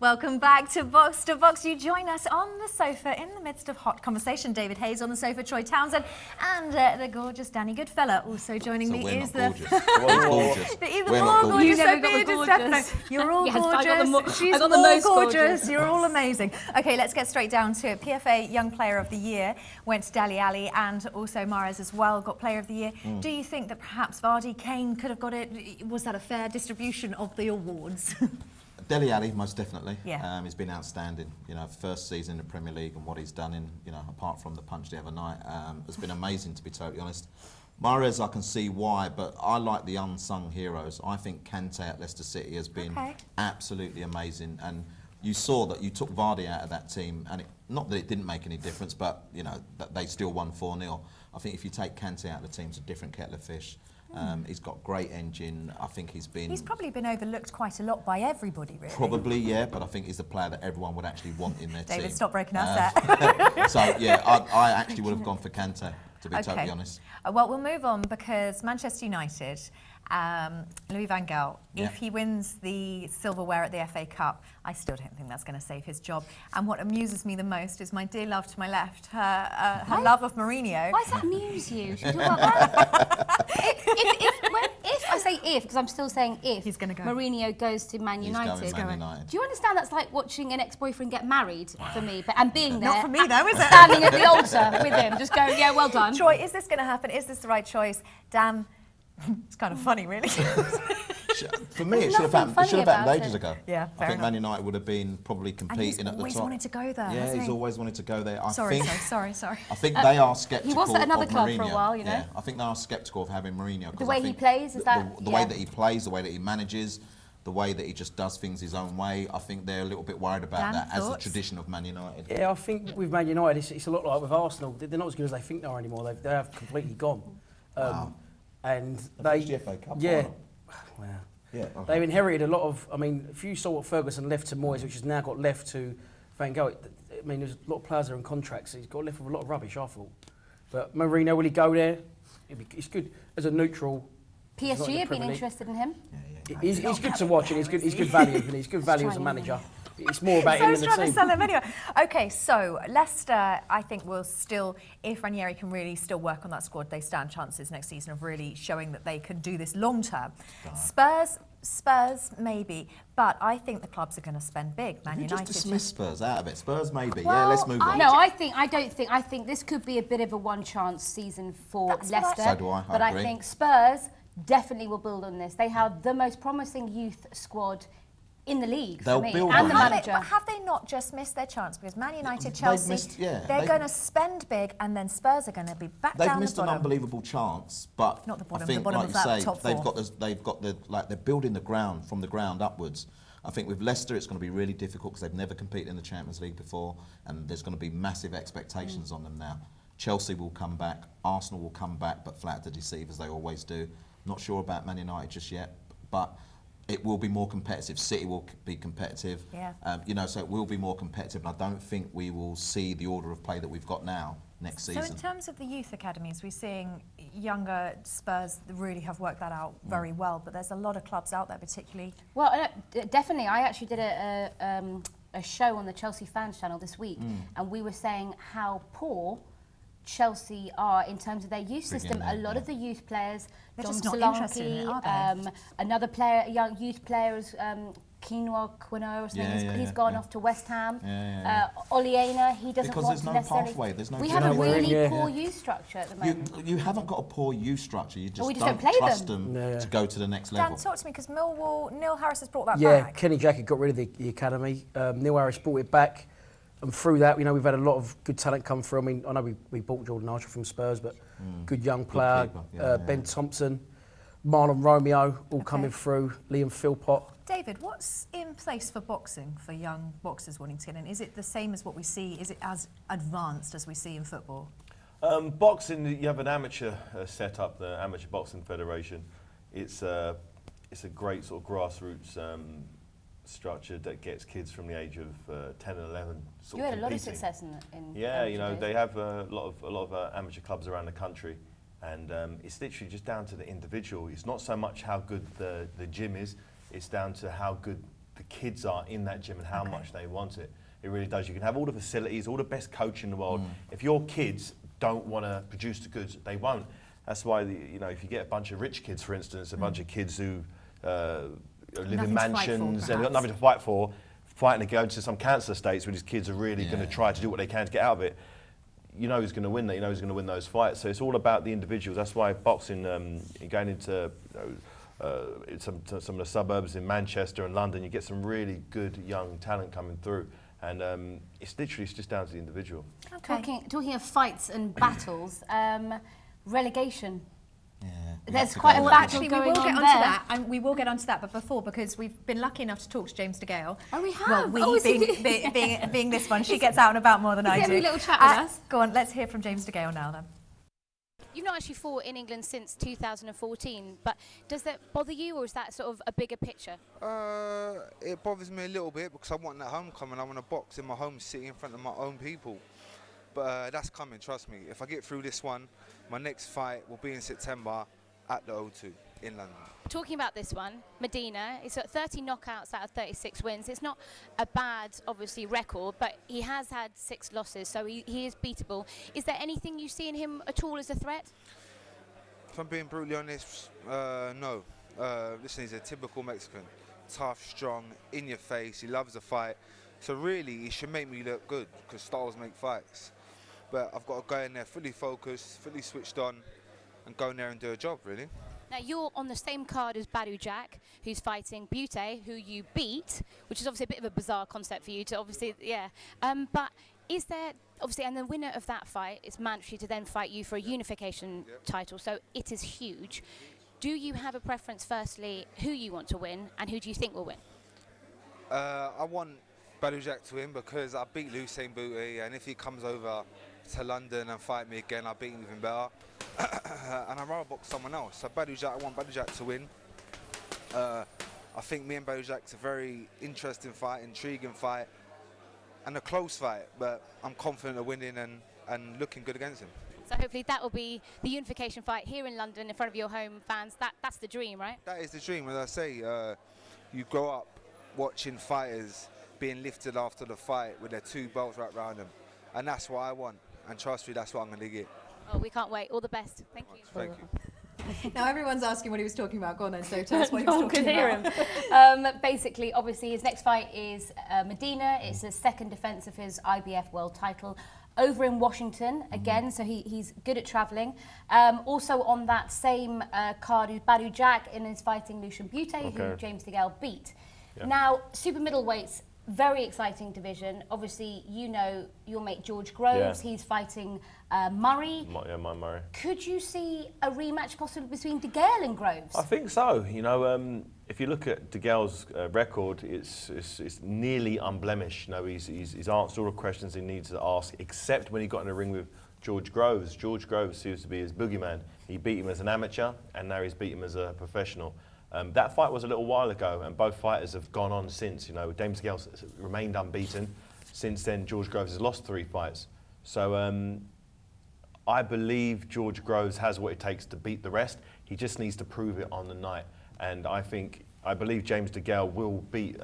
Welcome back to Box to Box. You join us on the sofa in the midst of hot conversation. David Hayes on the sofa, Troy Townsend, and the gorgeous Danny Goodfella. Also joining me is the even more gorgeous Sophia and Stefano. You're all gorgeous. She's more gorgeous. You're all amazing. Okay, let's get straight down to it. PFA Young Player of the Year went to Dele Alli, and also Mahrez as well got Player of the Year. Do you think that perhaps Vardy, Kane could have got it? Was that a fair distribution of the awards? Dele Alli, most definitely. Yeah. He's been outstanding. You know, first season in the Premier League and what he's done in, you know, apart from the punch the other night, has been amazing, to be totally honest. Mahrez, I can see why, but I like the unsung heroes. I think Kante at Leicester City has been absolutely amazing. And you saw that you took Vardy out of that team, and not that it didn't make any difference, but, you know, that they still won 4-0. I think if you take Kante out of the team, it's a different kettle of fish. He's got great engine. I think he's probably been overlooked quite a lot by everybody, really. Probably, yeah, but I think he's the player that everyone would actually want in their team. David, stop breaking our set. So, yeah, I actually would have gone for Kante, to be totally honest. Well, we'll move on because Manchester United, Louis van Gaal, if he wins the silverware at the FA Cup, I still don't think that's going to save his job. And what amuses me the most is my dear love to my left, her love of Mourinho. Why does that amuse you? Should we talk about that? If I say if, because I'm still saying if, he's going to go. Mourinho goes to Man United. He's going Man United. Do you understand that's like watching an ex-boyfriend get married for me, and being there? Not for me though, is it? Standing at the altar with him, just going, yeah, well done. Troy, is this going to happen? Is this the right choice? Dan, it's kind of funny, really. For me, it should have happened. It should have happened ages ago. Yeah, I think Man United would have been probably competing at the top. He's always wanted to go there. Yeah, he's always wanted to go there. Sorry. I think they are sceptical. He was at another club Mourinho. for a while, you know. Yeah, I think they are sceptical of having Mourinho. The way he plays, is that the way that he plays, the way that he manages, the way that he just does things his own way. I think they're a little bit worried about that as the tradition of Man United. Yeah, I think with Man United, it's a lot like with Arsenal. They're not as good as they think they are anymore. They have completely gone. Wow. And they the FA Cup. Yeah. Wow. Yeah, okay. They've inherited a lot of. I mean, if you saw what Ferguson left to Moyes, which has now got left to Van Gaal, I mean, there's a lot of players that are in contracts. He's got left with a lot of rubbish, I thought. But Mourinho, will he go there? It's good as a neutral. PSG have been interested in him. Yeah. He's good to watch, and he's good value. And he's good value as a manager. It's more about him than the team. trying to sell him anyway. Okay, so Leicester, I think, will still, if Ranieri can really still work on that squad, they stand chances next season of really showing that they can do this long term. Spurs, maybe, but I think the clubs are going to spend big. Man United just dismiss Spurs out of it. Spurs, maybe. Well, yeah, let's move on. No, I think this could be a bit of a one-chance season for Leicester. So do I. But I think Spurs definitely will build on this. They have the most promising youth squad in the league for me, and the manager. But have they not just missed their chance? Because Man United, Chelsea, they're going to spend big, and then Spurs are going to be back down the bottom. They've missed an unbelievable chance, but not the bottom, I think, the bottom like of you that, say, top four. they're building the ground from the ground upwards. I think with Leicester, it's going to be really difficult because they've never competed in the Champions League before, and there's going to be massive expectations on them now. Chelsea will come back, Arsenal will come back, but flat to deceive as they always do. Not sure about Man United just yet, but it will be more competitive. City will be competitive. Yeah. You know, so it will be more competitive. And I don't think we will see the order of play that we've got now next season. So in terms of the youth academies, we're seeing younger Spurs really have worked that out very well. But there's a lot of clubs out there, particularly. Well, definitely. I actually did a show on the Chelsea fans channel this week, and we were saying how poor Chelsea are in terms of their youth system. A lot of the youth players, Dom Solanke, another player, a young youth player is Quinoa or something. He's gone off to West Ham. Oliena, he doesn't want to necessarily. Because there's no pathway. There's no. We have a really poor youth structure at the moment. You haven't got a poor youth structure. You just, don't trust them to go to the next level. Dan, talk to me, because Neil Harris has brought that back. Yeah, Kenny Jackett got rid of the academy. Neil Harris brought it back. And through that, you know, we've had a lot of good talent come through. I mean, I know we bought Jordan Archer from Spurs, but good young player. Ben Thompson, Marlon Romeo, all coming through. Liam Philpott. David, what's in place for boxing for young boxers wanting to get in? Is it the same as what we see? Is it as advanced as we see in football? Boxing, you have an amateur set up, the Amateur Boxing Federation. It's a great sort of grassroots structure that gets kids from the age of 10 and 11 You had a lot of success in yeah, you know, they have a lot of amateur clubs around the country, and it's literally just down to the individual. It's not so much how good the gym is, it's down to how good the kids are in that gym and how much they want it. It really does. You can have all the facilities, all the best coach in the world. If your kids don't want to produce the goods, they won't. That's why, you know, if you get a bunch of rich kids, for instance, a bunch of kids who live in mansions and got nothing to fight for, fighting to go into some cancer states where these kids are really going to try to do what they can to get out of it, you know who's going to win that. You know who's going to win those fights. So it's all about the individuals. That's why boxing, going into some of the suburbs in Manchester and London, you get some really good young talent coming through. And it's just down to the individual. Okay. Talking of fights and battles, relegation. Yeah, there's quite a battle going on there. Onto that, and we will get onto that. But before, because we've been lucky enough to talk to James DeGale. Oh, we have. Well, being this one, she gets out and about more than I do. Every little chat with us. Go on, let's hear from James DeGale now then. You've not actually fought in England since 2014, but does that bother you, or is that sort of a bigger picture? It bothers me a little bit because I want that homecoming. I want to box in my home city in front of my own people. But that's coming, trust me. If I get through this one, my next fight will be in September at the O2 in London. Talking about this one, Medina, he's got 30 knockouts out of 36 wins. It's not a bad, obviously, record, but he has had 6 losses, so he is beatable. Is there anything you see in him at all as a threat? If I'm being brutally honest, no. Listen, he's a typical Mexican. Tough, strong, in your face, he loves the fight. So really, he should make me look good, because styles make fights. But I've got to go in there fully focused, fully switched on, and go in there and do a job, really. Now, you're on the same card as Badu Jack, who's fighting Butte, who you beat, which is obviously a bit of a bizarre concept for you to obviously, but is there, obviously, and the winner of that fight is mandatory to then fight you for a unification title, so it is huge. Do you have a preference, firstly, who you want to win, and who do you think will win? I want Badu Jack to win because I beat Usain Butte, and if he comes over to London and fight me again, I'll beat him even better. And I'd rather box someone else. So I want Badu Jack to win. I think me and Badu Jack's a very interesting fight, intriguing fight, and a close fight, but I'm confident of winning and looking good against him. So hopefully that will be the unification fight here in London in front of your home fans. That's the dream, right? That is the dream. As I say, you grow up watching fighters being lifted after the fight with their 2 belts wrapped around them. And that's what I want. And trust me, that's what I'm going to get. Oh, we can't wait. All the best. Thank you. Thank you. Now everyone's asking what he was talking about. Go on then, so tell us what he was talking about. Hear him. Basically, obviously, his next fight is Medina. It's his second defence of his IBF world title over in Washington again, so he's good at travelling. Also on that same card is Badu Jack, and is fighting Lucian Butte, who James DeGale beat. Yeah. Now, super middleweights, very exciting division. Obviously, you know your mate George Groves. He's fighting Murray. My Murray. Could you see a rematch possibly between DeGale and Groves? I think so. You know, if you look at DeGale's record, it's nearly unblemished. You know, he's answered all the questions he needs to ask, except when he got in the ring with George Groves. George Groves seems to be his boogeyman. He beat him as an amateur, and now he's beat him as a professional. That fight was a little while ago, and both fighters have gone on since. You know, James DeGale remained unbeaten. Since then, George Groves has lost 3 fights. So I believe George Groves has what it takes to beat the rest. He just needs to prove it on the night. And I believe James DeGale will beat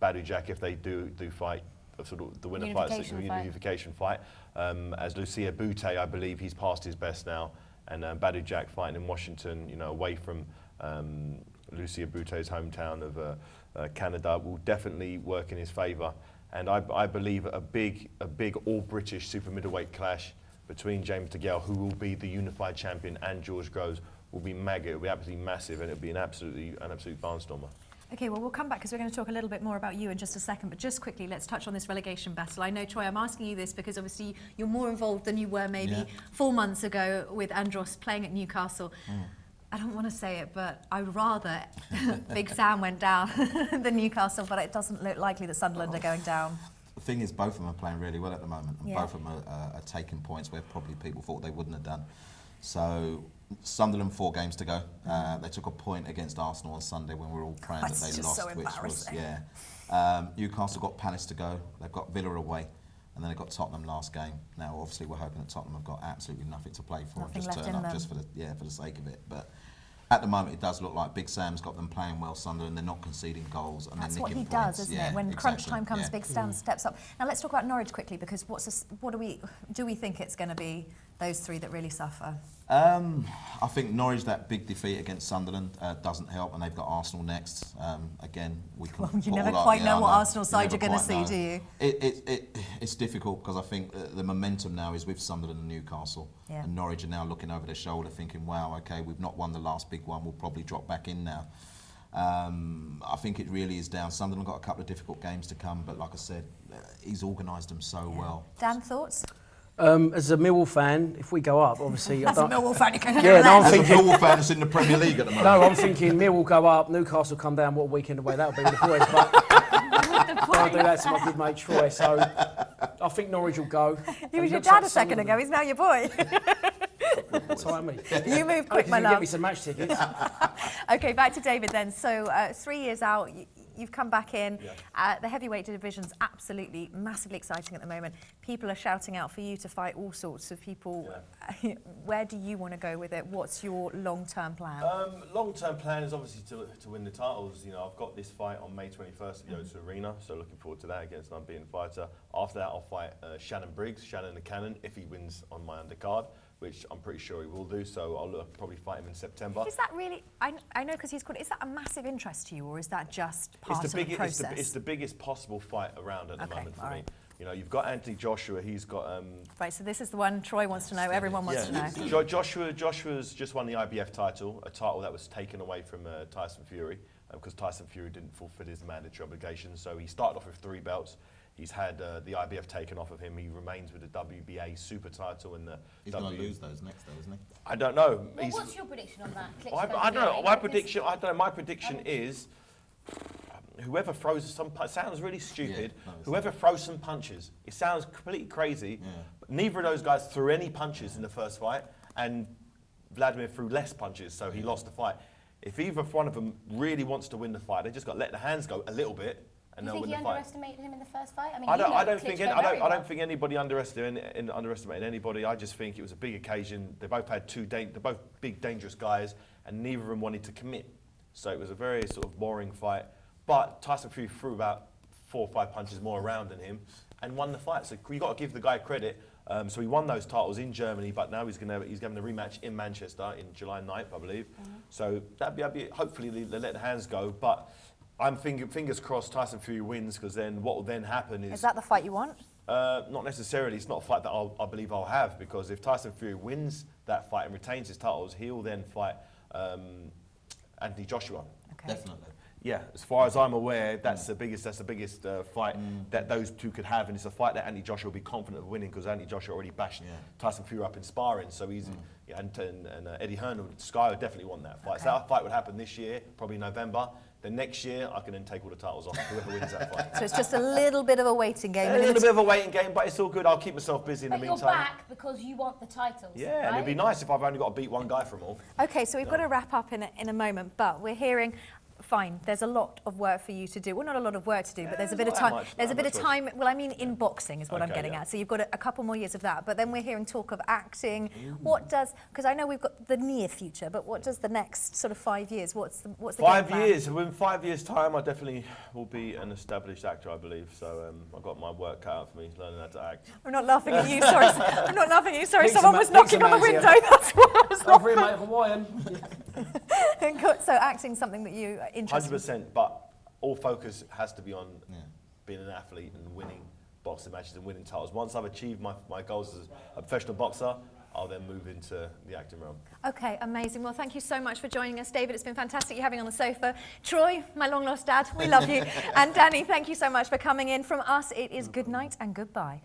Badu Jack if they do fight, sort of the winner fights, the unification fight. As Lucia Butte, I believe he's past his best now, and Badu Jack fighting in Washington, you know, away from Lucia Butte's hometown of Canada, will definitely work in his favour. And I believe a big all-British super middleweight clash between James DeGale, who will be the unified champion, and George Groves will be mega. It'll be absolutely massive, and it'll be an absolute barnstormer. Okay, well, we'll come back because we're going to talk a little bit more about you in just a second. But just quickly, let's touch on this relegation battle. I know, Troy, I'm asking you this because obviously you're more involved than you were maybe 4 months ago with Andros playing at Newcastle. I don't want to say it, but I'd rather Big Sam went down than Newcastle, but it doesn't look likely that Sunderland are going down. The thing is, both of them are playing really well at the moment, and both of them are taking points where probably people thought they wouldn't have done. So Sunderland 4 games to go. They took a point against Arsenal on Sunday when we were all praying that they lost, so which was embarrassing. Newcastle got Palace to go. They've got Villa away, and then they got Tottenham last game. Now, obviously, we're hoping that Tottenham have got absolutely nothing to play for and just turn up just for the sake of it. But At the moment, it does look like Big Sam's got them playing well, Sunderland. They're not conceding goals. And That's what he does, isn't it? When crunch time comes, Big Sam steps up. Now let's talk about Norwich quickly, because do we think it's going to be those three that really suffer? I think Norwich, that big defeat against Sunderland doesn't help, and they've got Arsenal next. Again, we can. Well, you never quite know what Arsenal side you're going to see, do you? It's difficult because I think the momentum now is with Sunderland and Newcastle, and Norwich are now looking over their shoulder, thinking, "Wow, okay, we've not won the last big one. We'll probably drop back in now." I think it really is down. Sunderland got a couple of difficult games to come, but like I said, he's organised them so well. Dan, thoughts? As a Millwall fan, if we go up, obviously... As a Millwall fan, you can I'm thinking... As a Millwall fan that's in the Premier League at the moment. No, I'm thinking Millwall go up, Newcastle come down, what a weekend away that'll be with the boys, but I'll do that to my good mate Troy, so I think Norwich will go. He was your dad a second ago, he's now your boy. Time me. You move quick, my love. Get me some match tickets. Okay, back to David then. So 3 years out, you've come back in. The heavyweight division's absolutely massively exciting at the moment. People are shouting out for you to fight all sorts of people. Where do you want to go with it? What's your long-term plan? Long-term plan is obviously to win the titles. You know, I've got this fight on May 21st at the O2 Arena, so looking forward to that against an unbeaten fighter. After that, I'll fight Shannon Briggs, Shannon the Cannon, if he wins on my undercard, which I'm pretty sure he will do, so I'll probably fight him in September. Is that really, I know because he's called, is that a massive interest to you, or is that just part of the process? It's the biggest possible fight around at the moment for me. You know, you've got Anthony Joshua, he's got... Right, so this is the one Troy wants to know, everyone wants to know. Joshua's just won the IBF title, a title that was taken away from Tyson Fury, because Tyson Fury didn't fulfill his mandatory obligations, so he started off with 3 belts. He's had the IBF taken off of him. He remains with the WBA super title and the... He's going to lose those next, though, isn't he? I don't know. Well, what's your prediction on that? I don't know. My prediction is whoever throws some... It sounds really stupid. Whoever throws some punches. It sounds completely crazy. But neither of those guys threw any punches in the first fight, and Vladimir threw less punches, so he lost the fight. If either one of them really wants to win the fight, they just got to let the hands go a little bit. Do you think you underestimated him in the first fight? I mean, I don't think anybody underestimated anybody. I just think it was a big occasion. They both had they're both big, dangerous guys, and neither of them wanted to commit. So it was a very sort of boring fight. But Tyson Fury threw about 4 or 5 punches more around than him and won the fight. So you got to give the guy credit. So he won those titles in Germany, but now he's having a rematch in Manchester in July 9th, I believe. So that'd be hopefully they let the hands go. But I'm fingers crossed Tyson Fury wins, because then what will then happen is... Is that the fight you want? Not necessarily. It's not a fight that I believe I'll have, because if Tyson Fury wins that fight and retains his titles, he'll then fight Anthony Joshua. Okay. Definitely. Yeah, as far as I'm aware, that's the biggest fight that those two could have, and it's a fight that Anthony Joshua will be confident of winning, because Anthony Joshua already bashed Tyson Fury up in sparring, so he's and Eddie Hearn and Sky would definitely want that fight. Okay. So that fight would happen this year, probably November. Then next year, I can then take all the titles off, whoever wins that fight. So it's just a little bit of a waiting game. A little bit of a waiting game, but it's all good. I'll keep myself busy in the meantime. But you're back because you want the titles, yeah, right? and it'd be nice if I've only got to beat one guy from all. Okay, so we've got to wrap up in a moment, but we're hearing... Fine, there's a lot of work for you to do. Well, not a lot of work to do, but there's a bit of time. There's a bit of time. Well, I mean, in boxing is what I'm getting at. So you've got a couple more years of that. But then we're hearing talk of acting. What does? Because I know we've got the near future, but what does the next sort of 5 years? What's the 5 years? Well, in 5 years' time, I definitely will be an established actor, I believe. So I've got my work cut out for me, learning how to act. I'm not laughing at you. Sorry, I'm not laughing at you. Sorry, someone was knocking on the window. That's what I was laughing at. Hawaiian. So acting's something that you are interested in? 100%, but all focus has to be on being an athlete and winning boxing matches and winning titles. Once I've achieved my goals as a professional boxer, I'll then move into the acting realm. Okay, amazing. Well, thank you so much for joining us, David. It's been fantastic you having on the sofa. Troy, my long-lost dad, we love you. And Danny, thank you so much for coming in. From us, it is good night and goodbye.